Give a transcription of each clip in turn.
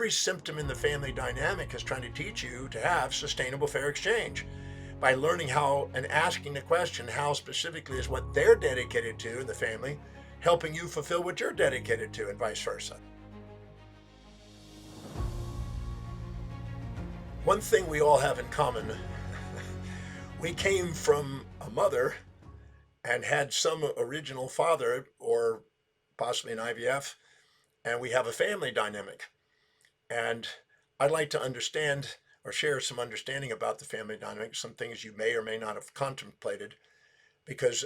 every symptom in the family dynamic is trying to teach you to have sustainable fair exchange by learning how and asking the question, how specifically is what they're dedicated to in the family helping you fulfill what you're dedicated to, and vice versa. One thing we all have in common, we came from a mother and had some original father or possibly an IVF, and we have a family dynamic. And I'd like to understand or share some understanding about the family dynamic, some things you may or may not have contemplated, because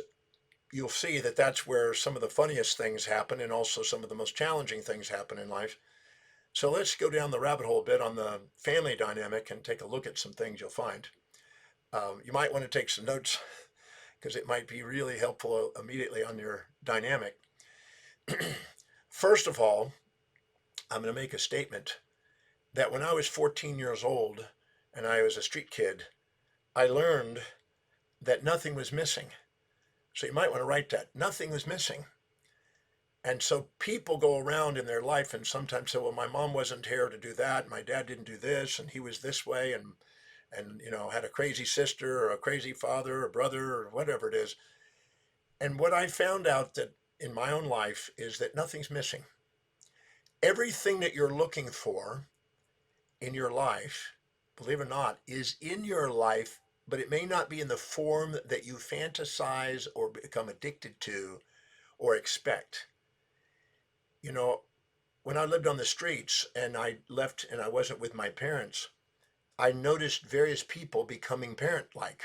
you'll see that that's where some of the funniest things happen and also some of the most challenging things happen in life. So let's go down the rabbit hole a bit on the family dynamic and take a look at some things you'll find. You might want to take some notes because it might be really helpful immediately on your dynamic. First of all, I'm going to make a statement that when I was 14 years old and I was a street kid, I learned that nothing was missing. So you might want to write that. Nothing was missing. And so people go around in their life and sometimes say, well, my mom wasn't here to do that. My dad didn't do this, and he was this way, and had a crazy sister or a crazy father or brother or whatever it is. And what I found out that in my own life is that nothing's missing. Everything that you're looking for in your life, believe it or not, is in your life, but it may not be in the form that you fantasize or become addicted to or expect. When I lived on the streets and I left and I wasn't with my parents, I noticed various people becoming parent-like.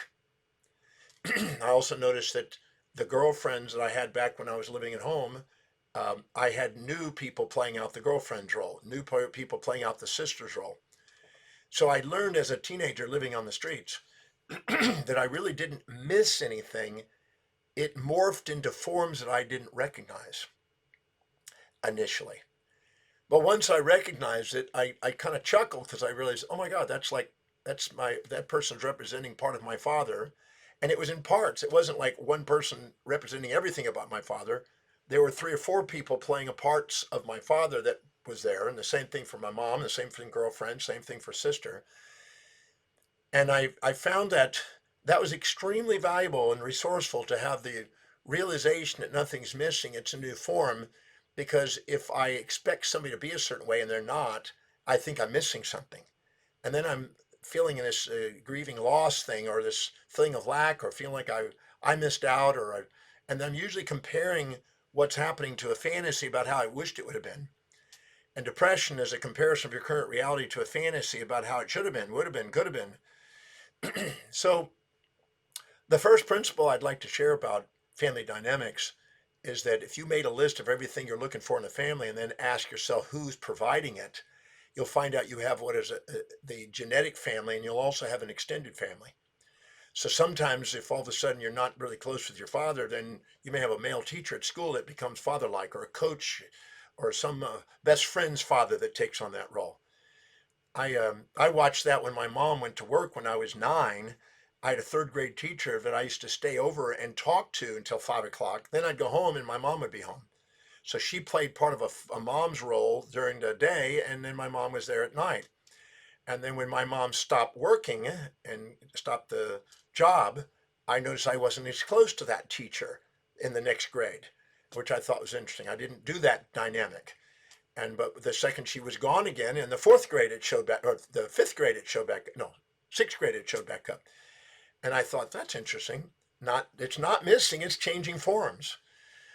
I also noticed that the girlfriends that I had back when I was living at home, I had new people playing out the girlfriend's role, new people playing out the sister's role. So I learned as a teenager living on the streets that I really didn't miss anything. It morphed into forms that I didn't recognize initially. But once I recognized it, I kind of chuckled because I realized, oh my God, that person's representing part of my father. And it was in parts. It wasn't like one person representing everything about my father. There were 3 or 4 people playing a parts of my father that was there. And the same thing for my mom, the same thing girlfriend, same thing for sister. And I found that was extremely valuable and resourceful to have the realization that nothing's missing. It's a new form. Because if I expect somebody to be a certain way and they're not, I think I'm missing something. And then I'm feeling this grieving loss thing or this feeling of lack or feeling like I missed out and I'm usually comparing what's happening to a fantasy about how I wished it would have been. And depression is a comparison of your current reality to a fantasy about how it should have been, would have been, could have been. So the first principle I'd like to share about family dynamics is that if you made a list of everything you're looking for in a family and then ask yourself who's providing it, you'll find out you have what is the genetic family, and you'll also have an extended family. So sometimes if all of a sudden you're not really close with your father, then you may have a male teacher at school that becomes father-like, or a coach or some best friend's father that takes on that role. I watched that when my mom went to work when I was 9. I had a 3rd grade teacher that I used to stay over and talk to until 5 o'clock. Then I'd go home and my mom would be home. So she played part of a mom's role during the day, and then my mom was there at night. And then when my mom stopped working and stopped the job, I noticed I wasn't as close to that teacher in the next grade, which I thought was interesting. I didn't do that dynamic. But the second she was gone again, in the 4th grade it showed back, or the 5th grade it showed back, no, 6th grade it showed back up. And I thought, that's interesting. It's not missing, it's changing forms.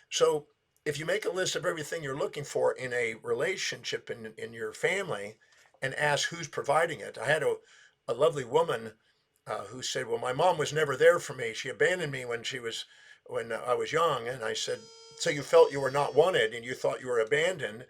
So if you make a list of everything you're looking for in a relationship in your family and ask who's providing it. I had a lovely woman who said, well, my mom was never there for me. She abandoned me when I was young. And I said, so you felt you were not wanted and you thought you were abandoned?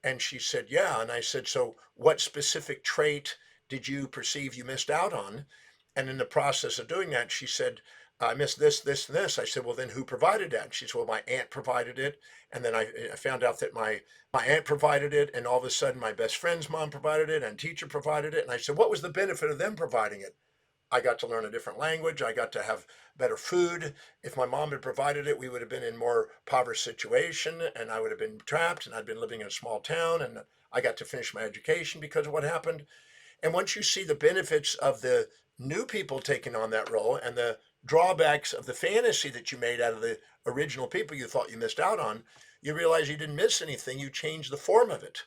And she said, yeah. And I said, so what specific trait did you perceive you missed out on? And in the process of doing that, she said, I missed this, this, and this. I said, well, then who provided that? And she said, well, my aunt provided it. And then I found out that my aunt provided it. And all of a sudden, my best friend's mom provided it and teacher provided it. And I said, what was the benefit of them providing it? I got to learn a different language. I got to have better food. If my mom had provided it, we would have been in more impoverished situation and I would have been trapped and I'd been living in a small town and I got to finish my education because of what happened. And once you see the benefits of the new people taking on that role and the drawbacks of the fantasy that you made out of the original people you thought you missed out on, you realize you didn't miss anything. You changed the form of it.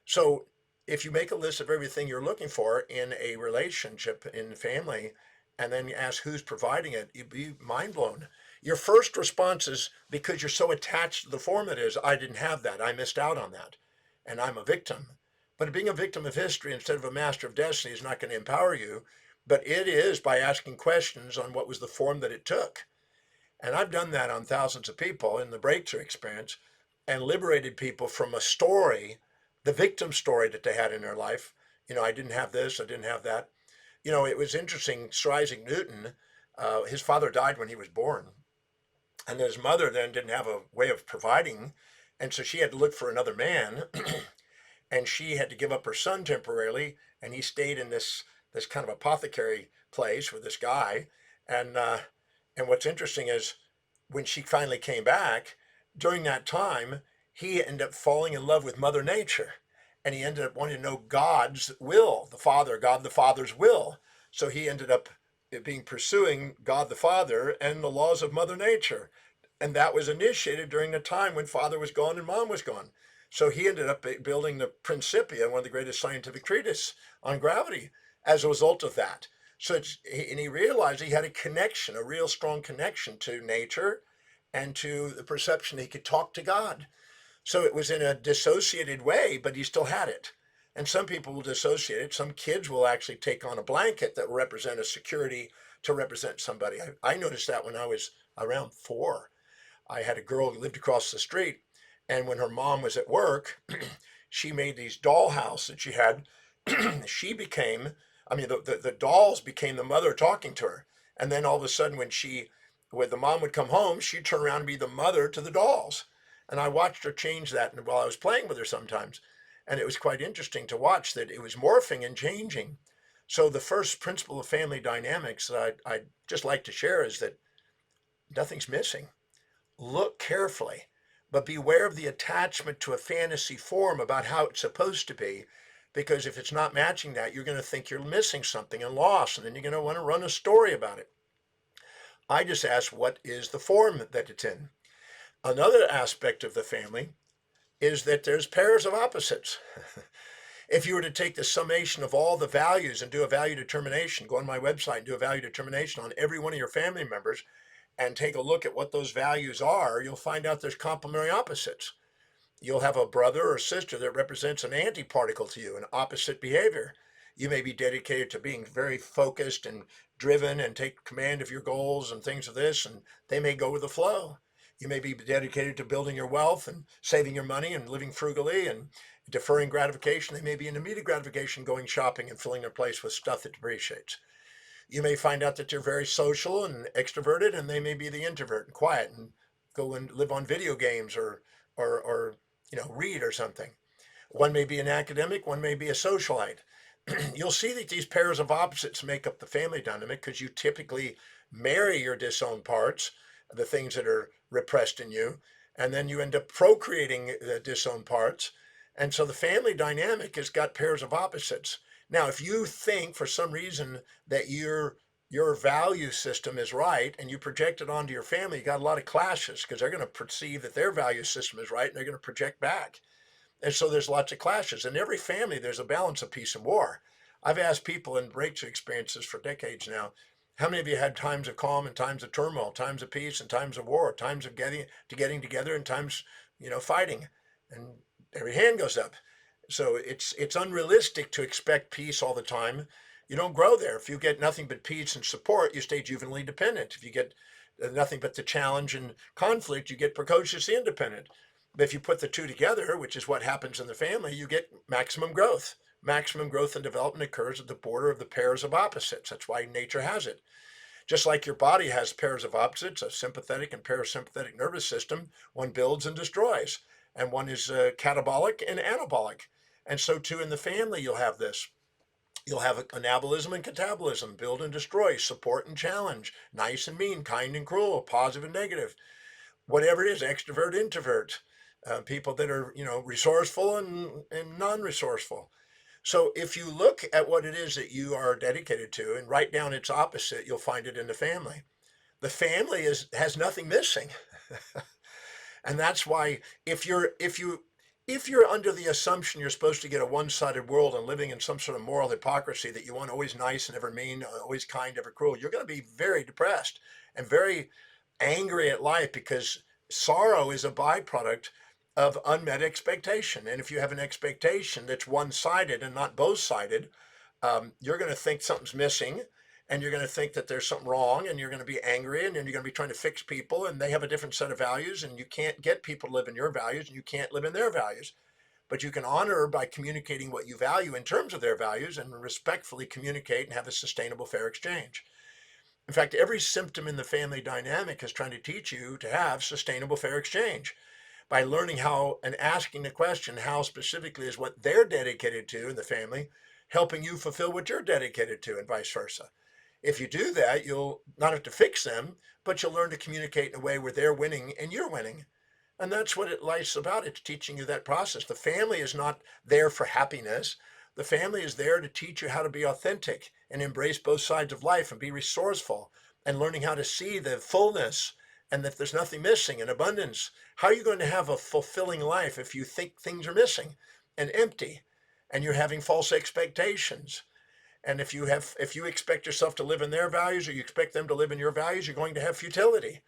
So if you make a list of everything you're looking for in a relationship, in family, and then you ask who's providing it, you'd be mind blown. Your first response is because you're so attached to the form it is, I didn't have that. I missed out on that. And I'm a victim. But being a victim of history instead of a master of destiny is not going to empower you. But it is by asking questions on what was the form that it took. And I've done that on thousands of people in the breakthrough experience and liberated people from a story, the victim story that they had in their life. I didn't have this, I didn't have that. It was interesting. Sir Isaac Newton, his father died when he was born, and his mother then didn't have a way of providing, and so she had to look for another man, and she had to give up her son temporarily, and he stayed in this kind of apothecary place with this guy, and what's interesting is when she finally came back, during that time, he ended up falling in love with Mother Nature. And he ended up wanting to know God's will, God the Father's will. So he ended up being pursuing God the Father and the laws of Mother Nature. And that was initiated during the time when Father was gone and Mom was gone. So he ended up building the Principia, one of the greatest scientific treatises on gravity, as a result of that. And he realized he had a connection, a real strong connection to nature and to the perception he could talk to God. So it was in a dissociated way, but he still had it. And some people will dissociate it. Some kids will actually take on a blanket that will represent a security to represent somebody. I noticed that when I was around 4. I had a girl who lived across the street, and when her mom was at work, she made these dollhouse that she had. She became, the dolls became the mother talking to her. And then all of a sudden, when the mom would come home, she'd turn around and be the mother to the dolls. And I watched her change that while I was playing with her sometimes. And it was quite interesting to watch that it was morphing and changing. So the first principle of family dynamics that I'd just like to share is that nothing's missing. Look carefully, but beware of the attachment to a fantasy form about how it's supposed to be, because if it's not matching that, you're going to think you're missing something and lost, and then you're going to want to run a story about it. I just ask, what is the form that it's in? Another aspect of the family is that there's pairs of opposites. If you were to take the summation of all the values and do a value determination, go on my website and do a value determination on every one of your family members and take a look at what those values are, you'll find out there's complementary opposites. You'll have a brother or sister that represents an antiparticle to you, an opposite behavior. You may be dedicated to being very focused and driven and take command of your goals and things of this, and they may go with the flow. You may be dedicated to building your wealth and saving your money and living frugally and deferring gratification. They may be in immediate gratification, going shopping and filling their place with stuff that depreciates. You may find out that you're very social and extroverted, and they may be the introvert and quiet and go and live on video games or read or something. One may be an academic, one may be a socialite. You'll see that these pairs of opposites make up the family dynamic because you typically marry your disowned parts, the things that are repressed in you, and then you end up procreating the disowned parts. And so the family dynamic has got pairs of opposites. Now, if you think for some reason that your value system is right and you project it onto your family, you got a lot of clashes because they're going to perceive that their value system is right and they're going to project back. And so there's lots of clashes. In every family, there's a balance of peace and war. I've asked people in breakthrough experiences for decades now, how many of you had times of calm and times of turmoil, times of peace and times of war, times of getting together and times, fighting? And every hand goes up. So it's unrealistic to expect peace all the time. You don't grow there. If you get nothing but peace and support, you stay juvenilely dependent. If you get nothing but the challenge and conflict, you get precociously independent. But if you put the two together, which is what happens in the family, you get maximum growth. Maximum growth and development occurs at the border of the pairs of opposites. That's why nature has it. Just like your body has pairs of opposites, a sympathetic and parasympathetic nervous system, one builds and destroys, and one is catabolic and anabolic. And so too in the family, you'll have this. You'll have anabolism and catabolism, build and destroy, support and challenge, nice and mean, kind and cruel, positive and negative, whatever it is, extrovert, introvert, people that are, resourceful and non-resourceful. So if you look at what it is that you are dedicated to and write down its opposite, you'll find it in the family. The family has nothing missing. And that's why if you're under the assumption you're supposed to get a one-sided world and living in some sort of moral hypocrisy that you want always nice and never mean, always kind, never cruel, you're going to be very depressed and very angry at life, because sorrow is a byproduct of unmet expectation. And if you have an expectation that's one-sided and not both-sided, you're going to think something's missing, and you're going to think that there's something wrong, and you're going to be angry, and then you're going to be trying to fix people, and they have a different set of values, and you can't get people to live in your values, and you can't live in their values. But you can honor by communicating what you value in terms of their values and respectfully communicate and have a sustainable, fair exchange. In fact, every symptom in the family dynamic is trying to teach you to have sustainable, fair exchange by learning how and asking the question, how specifically is what they're dedicated to in the family helping you fulfill what you're dedicated to, and vice versa. If you do that, you'll not have to fix them, but you'll learn to communicate in a way where they're winning and you're winning. And that's what life's about. It's teaching you that process. The family is not there for happiness. The family is there to teach you how to be authentic and embrace both sides of life and be resourceful and learning how to see the fullness and that there's nothing missing and abundance. How are you going to have a fulfilling life if you think things are missing and empty and you're having false expectations? And if you expect yourself to live in their values or you expect them to live in your values, you're going to have futility.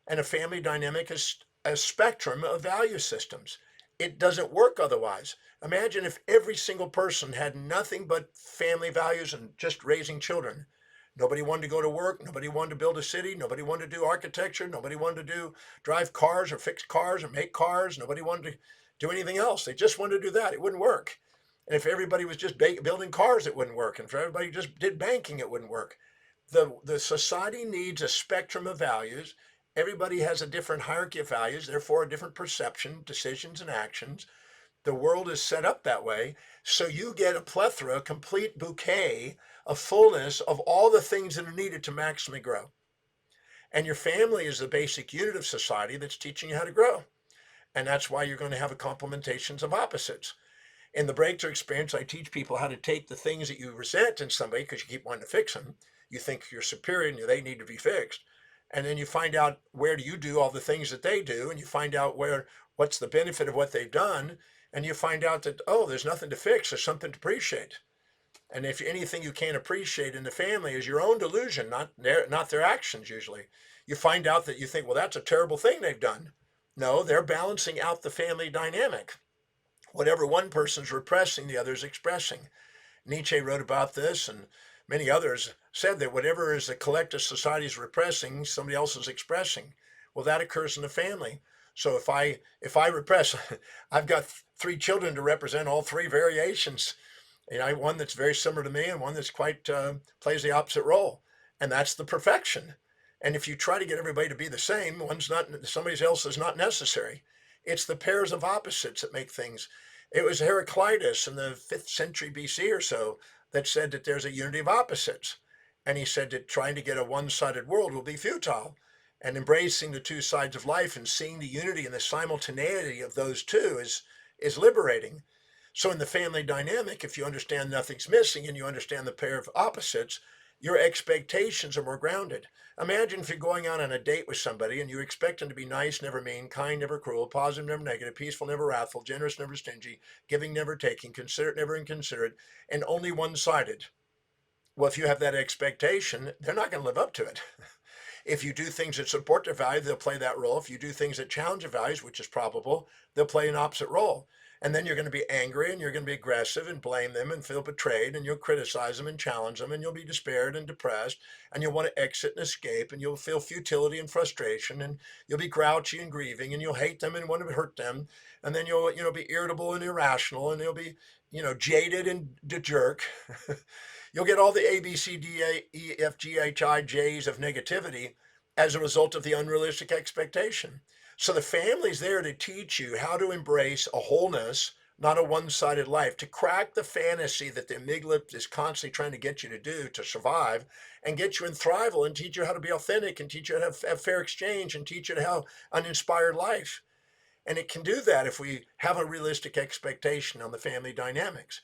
And a family dynamic is a spectrum of value systems. It doesn't work otherwise. Imagine if every single person had nothing but family values and just raising children. Nobody wanted to go to work. Nobody wanted to build a city. Nobody wanted to do architecture. Nobody wanted to drive cars or fix cars or make cars. Nobody wanted to do anything else. They just wanted to do that. It wouldn't work. And if everybody was just building cars, it wouldn't work. And if everybody just did banking, it wouldn't work. The society needs a spectrum of values. Everybody has a different hierarchy of values, therefore a different perception, decisions, and actions. The world is set up that way. So you get a plethora, a complete bouquet of fullness of all the things that are needed to maximally grow. And your family is the basic unit of society that's teaching you how to grow. And that's why you're going to have a complementations of opposites. In the breakthrough experience, I teach people how to take the things that you resent in somebody because you keep wanting to fix them. You think you're superior and they need to be fixed. And then you find out where do you do all the things that they do, and you find out what's the benefit of what they've done, and you find out that, oh, there's nothing to fix, there's something to appreciate. And if anything you can't appreciate in the family is your own delusion, not their actions usually. You find out that you think, well, that's a terrible thing they've done. No, they're balancing out the family dynamic. Whatever one person's repressing, the other's expressing. Nietzsche wrote about this, and many others said that whatever is the collective society's repressing, somebody else is expressing. Well, that occurs in the family. So if I repress, I've got three children to represent all three variations. One that's very similar to me and one that's quite plays the opposite role, and that's the perfection. And if you try to get everybody to be the same, somebody else is not necessary. It's the pairs of opposites that make things. It was Heraclitus in the 5th century BC or so that said that there's a unity of opposites. And he said that trying to get a one-sided world will be futile. And embracing the two sides of life and seeing the unity and the simultaneity of those two is liberating. So in the family dynamic, if you understand nothing's missing and you understand the pair of opposites, your expectations are more grounded. Imagine if you're going out on a date with somebody and you expect them to be nice, never mean, kind, never cruel, positive, never negative, peaceful, never wrathful, generous, never stingy, giving, never taking, considerate, never inconsiderate, and only one-sided. Well, if you have that expectation, they're not going to live up to it. If you do things that support their value, they'll play that role. If you do things that challenge their values, which is probable, they'll play an opposite role. And then you're going to be angry and you're going to be aggressive and blame them and feel betrayed, and you'll criticize them and challenge them, and you'll be despaired and depressed, and you'll want to exit and escape, and you'll feel futility and frustration, and you'll be grouchy and grieving, and you'll hate them and want to hurt them, and then you'll be irritable and irrational, and you'll be jaded and a jerk. You'll get all the A, B, C, D, E, F, G, H, I, J's of negativity as a result of the unrealistic expectation. So the family's there to teach you how to embrace a wholeness, not a one-sided life, to crack the fantasy that the amygdala is constantly trying to get you to do to survive, and get you in thrival and teach you how to be authentic and teach you how to have fair exchange and teach you to have an inspired life. And it can do that if we have a realistic expectation on the family dynamics.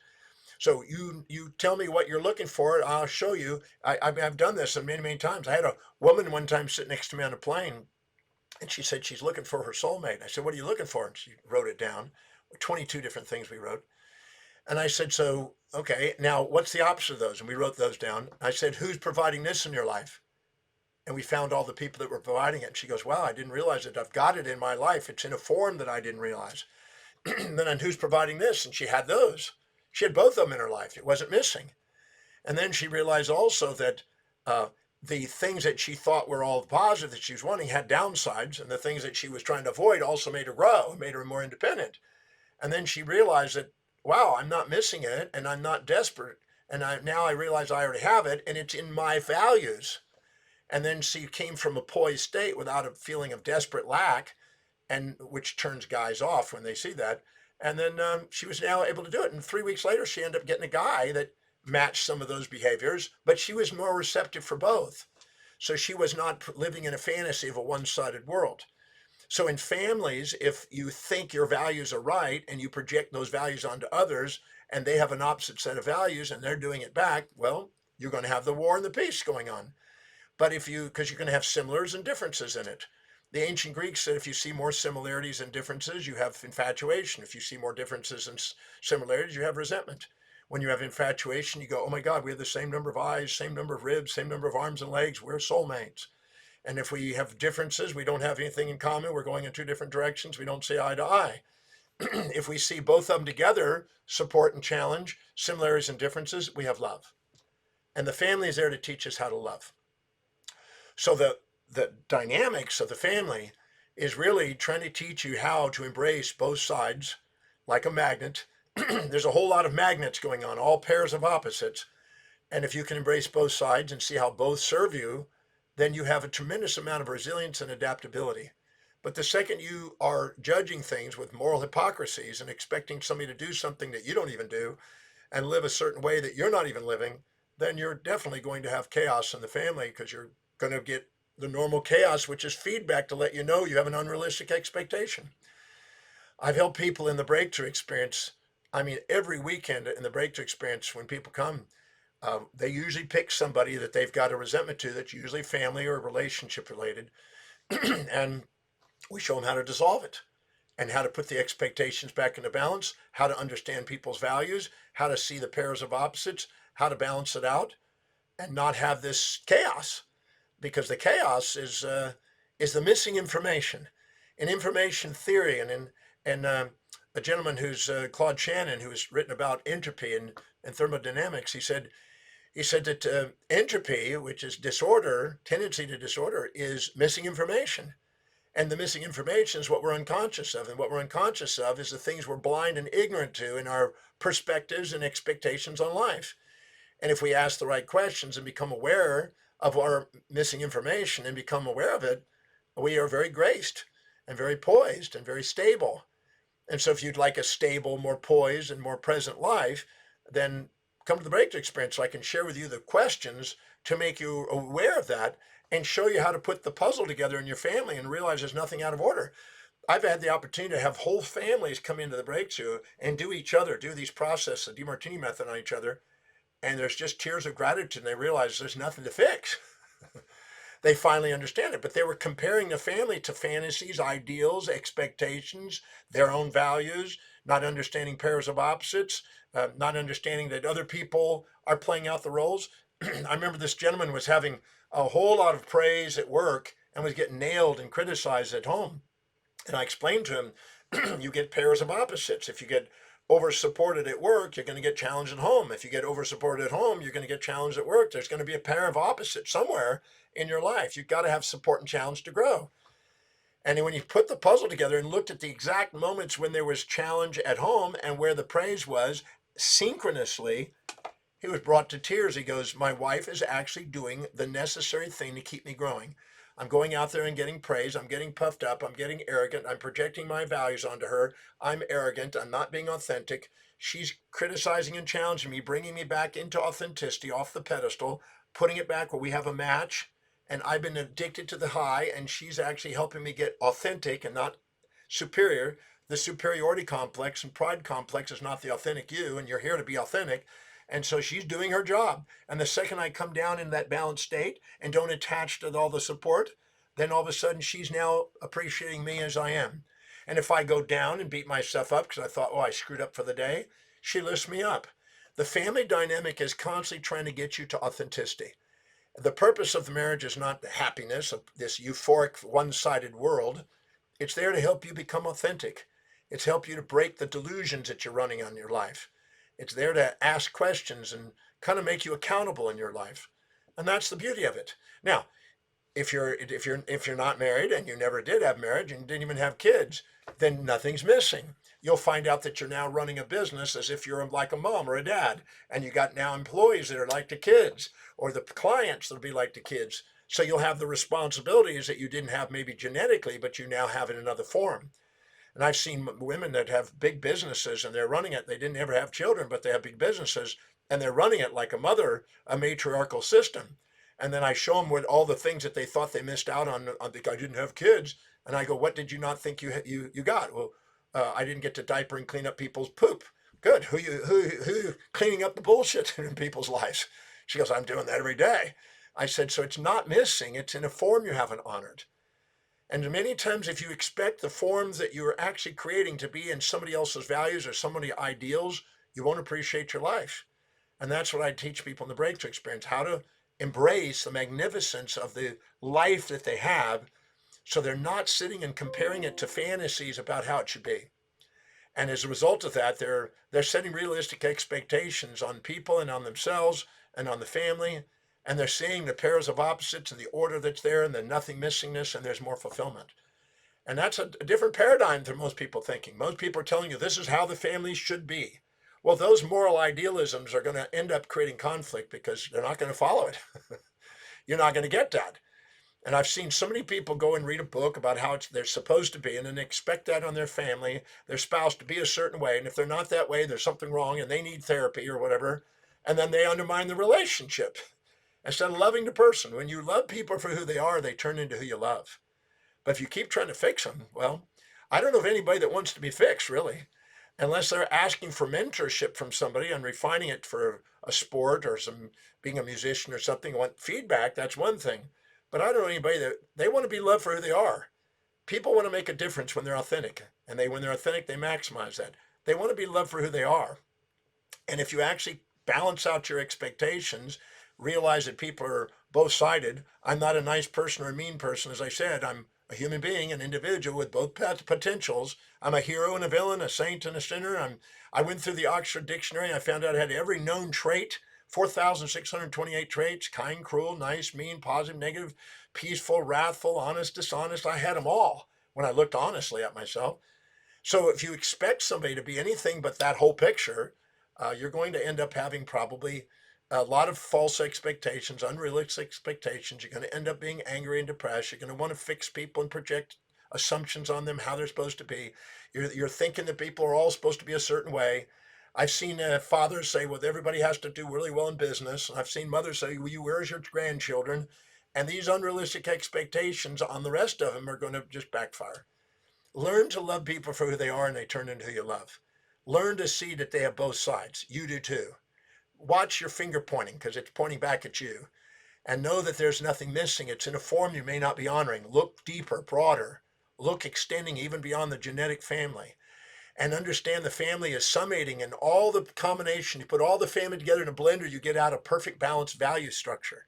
So you tell me what you're looking for, I'll show you. I've done this many, many times. I had a woman one time sit next to me on a plane, and she said she's looking for her soulmate. I said, "What are you looking for?" And she wrote it down, 22 different things we wrote. And I said, "So, okay, now what's the opposite of those?" And we wrote those down. I said, "Who's providing this in your life?" And we found all the people that were providing it. And she goes, "Wow, I didn't realize it. I've got it in my life. It's in a form that I didn't realize." Then, and who's providing this? And she had those. She had both of them in her life. It wasn't missing. And then she realized also that uh, the things that she thought were all positive that she was wanting had downsides, and the things that she was trying to avoid also made her grow, made her more independent. And then she realized that, wow, I'm not missing it, and I'm not desperate, and now I realize I already have it, and it's in my values. And then she came from a poised state without a feeling of desperate lack, and which turns guys off when they see that. And then she was now able to do it. And 3 weeks later, she ended up getting a guy that matched some of those behaviors, but she was more receptive for both. So she was not living in a fantasy of a one-sided world. So in families, if you think your values are right and you project those values onto others and they have an opposite set of values and they're doing it back, well, you're going to have the war and the peace going on. But because you're going to have similars and differences in it. The ancient Greeks said if you see more similarities than differences, you have infatuation. If you see more differences and similarities, you have resentment. When you have infatuation, you go, oh my God, we have the same number of eyes, same number of ribs, same number of arms and legs. We're soulmates. And if we have differences, we don't have anything in common. We're going in two different directions. We don't see eye to eye. If we see both of them together, support and challenge, similarities and differences, we have love. And the family is there to teach us how to love. So the dynamics of the family is really trying to teach you how to embrace both sides like a magnet. There's a whole lot of magnets going on, all pairs of opposites. And if you can embrace both sides and see how both serve you, then you have a tremendous amount of resilience and adaptability. But the second you are judging things with moral hypocrisies and expecting somebody to do something that you don't even do and live a certain way that you're not even living, then you're definitely going to have chaos in the family because you're going to get the normal chaos, which is feedback to let you know you have an unrealistic expectation. I've helped people in the breakthrough experience. I mean, every weekend in the breakthrough experience, when people come, they usually pick somebody that they've got a resentment to that's usually family or relationship related. And we show them how to dissolve it and how to put the expectations back into balance, how to understand people's values, how to see the pairs of opposites, how to balance it out and not have this chaos, because the chaos is the missing information. In information theory, and a gentleman who's Claude Shannon, who has written about entropy and thermodynamics, he said that entropy, which is disorder, tendency to disorder, is missing information. And the missing information is what we're unconscious of. And what we're unconscious of is the things we're blind and ignorant to in our perspectives and expectations on life. And if we ask the right questions and become aware of our missing information and become aware of it, we are very graced and very poised and very stable. And so if you'd like a stable, more poised and more present life, then come to the breakthrough experience so I can share with you the questions to make you aware of that and show you how to put the puzzle together in your family and realize there's nothing out of order. I've had the opportunity to have whole families come into the breakthrough and do these processes, the Demartini method on each other, and there's just tears of gratitude and they realize there's nothing to fix. They finally understand it, but they were comparing the family to fantasies, ideals, expectations, their own values, not understanding pairs of opposites, not understanding that other people are playing out the roles. I remember this gentleman was having a whole lot of praise at work and was getting nailed and criticized at home. And I explained to him, you get pairs of opposites. If you get over supported at work, you're going to get challenged at home. If you get over supported at home, you're going to get challenged at work. There's going to be a pair of opposites somewhere in your life. You've got to have support and challenge to grow. And when you put the puzzle together and looked at the exact moments when there was challenge at home and where the praise was synchronously, he was brought to tears. He goes, my wife is actually doing the necessary thing to keep me growing. I'm going out there and getting praise. I'm getting puffed up. I'm getting arrogant. I'm projecting my values onto her. I'm arrogant. I'm not being authentic. She's criticizing and challenging me, bringing me back into authenticity off the pedestal, putting it back where we have a match. And I've been addicted to the high, and she's actually helping me get authentic and not superior. The superiority complex and pride complex is not the authentic you, and you're here to be authentic. And so she's doing her job. And the second I come down in that balanced state and don't attach to all the support, then all of a sudden she's now appreciating me as I am. And if I go down and beat myself up because I thought, oh, I screwed up for the day, she lifts me up. The family dynamic is constantly trying to get you to authenticity. The purpose of the marriage is not the happiness of this euphoric, one sided world. It's there to help you become authentic. It's help you to break the delusions that you're running on your life. It's there to ask questions and kind of make you accountable in your life. And that's the beauty of it. Now, if you're not married and you never did have marriage and you didn't even have kids, then nothing's missing. You'll find out that you're now running a business as if you're like a mom or a dad, and you got now employees that are like the kids, or the clients that'll be like the kids. So you'll have the responsibilities that you didn't have maybe genetically, but you now have in another form. And I've seen women that have big businesses and they're running it. They didn't ever have children, but they have big businesses and they're running it like a mother, a matriarchal system. And then I show them what all the things that they thought they missed out on because I didn't have kids. And I go, what did you not think you got? Well, I didn't get to diaper and clean up people's poop. Good. Who cleaning up the bullshit in people's lives? She goes, I'm doing that every day. I said, so it's not missing. It's in a form you haven't honored. And many times, if you expect the forms that you're actually creating to be in somebody else's values or somebody's ideals, you won't appreciate your life. And that's what I teach people in the breakthrough experience, how to embrace the magnificence of the life that they have so they're not sitting and comparing it to fantasies about how it should be. And as a result of that, they're setting realistic expectations on people and on themselves and on the family, and they're seeing the pairs of opposites and the order that's there and the nothing missingness, and there's more fulfillment. And that's a different paradigm than most people thinking. Most people are telling you this is how the family should be. Well, those moral idealisms are going to end up creating conflict because they're not going to follow it. You're not going to get that. And I've seen so many people go and read a book about how they're supposed to be, and then they expect that on their family, their spouse to be a certain way. And if they're not that way, there's something wrong and they need therapy or whatever. And then they undermine the relationship instead of loving the person. When you love people for who they are, they turn into who you love. But if you keep trying to fix them, well, I don't know of anybody that wants to be fixed, really, unless they're asking for mentorship from somebody and refining it for a sport or some being a musician or something, want feedback, that's one thing. But I don't know anybody that they want to be loved for who they are. People want to make a difference when they're authentic, and when they're authentic, they maximize that. They want to be loved for who they are. And if you actually balance out your expectations, realize that people are both sided. I'm not a nice person or a mean person. As I said, I'm a human being, an individual with both potentials. I'm a hero and a villain, a saint and a sinner. I went through the Oxford Dictionary and I found out I had every known trait, 4,628 traits: kind, cruel, nice, mean, positive, negative, peaceful, wrathful, honest, dishonest. I had them all when I looked honestly at myself. So if you expect somebody to be anything but that whole picture, you're going to end up having probably a lot of false expectations, unrealistic expectations. You're going to end up being angry and depressed. You're going to want to fix people and project assumptions on them, how they're supposed to be. You're thinking that people are all supposed to be a certain way. I've seen fathers say, well, everybody has to do really well in business. I've seen mothers say, well, where's your grandchildren? And these unrealistic expectations on the rest of them are going to just backfire. Learn to love people for who they are and they turn into who you love. Learn to see that they have both sides. You do too. Watch your finger pointing because it's pointing back at you. And know that there's nothing missing. It's in a form you may not be honoring. Look deeper, broader. Look extending even beyond the genetic family. And understand the family is summating in all the combination. You put all the family together in a blender, you get out a perfect balanced value structure.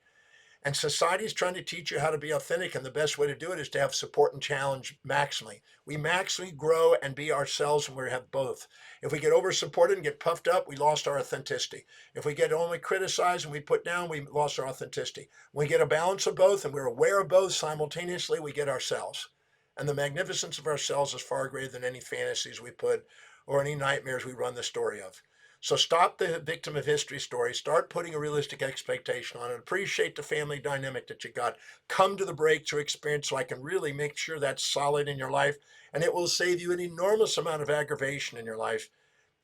And society is trying to teach you how to be authentic, and the best way to do it is to have support and challenge maximally. We maximally grow and be ourselves when we have both. If we get over supported and get puffed up, we lost our authenticity. If we get only criticized and we put down, we lost our authenticity. When we get a balance of both and we're aware of both simultaneously, we get ourselves. And the magnificence of ourselves is far greater than any fantasies we put or any nightmares we run the story of. So stop the victim of history story. Start putting a realistic expectation on it. Appreciate the family dynamic that you got. Come to the breakthrough experience so I can really make sure that's solid in your life. And it will save you an enormous amount of aggravation in your life.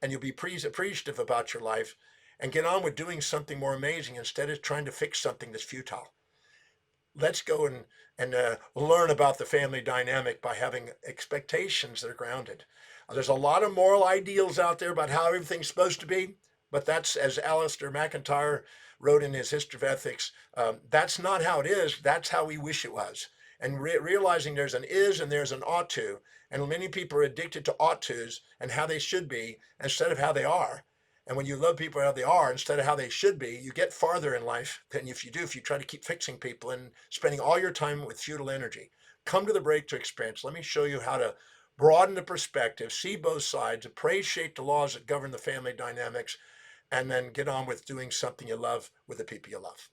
And you'll be appreciative about your life and get on with doing something more amazing instead of trying to fix something that's futile. let's go and learn about the family dynamic by having expectations that are grounded. There's a lot of moral ideals out there about how everything's supposed to be, but that's, as Alistair McIntyre wrote in his History of Ethics, that's not how it is. That's how we wish it was. And realizing there's an is and there's an ought to, and many people are addicted to ought tos and how they should be instead of how they are. And when you love people how they are instead of how they should be, you get farther in life than if you try to keep fixing people and spending all your time with futile energy. Come to the breakthrough experience. Let me show you how to broaden the perspective, see both sides, appreciate the laws that govern the family dynamics, and then get on with doing something you love with the people you love.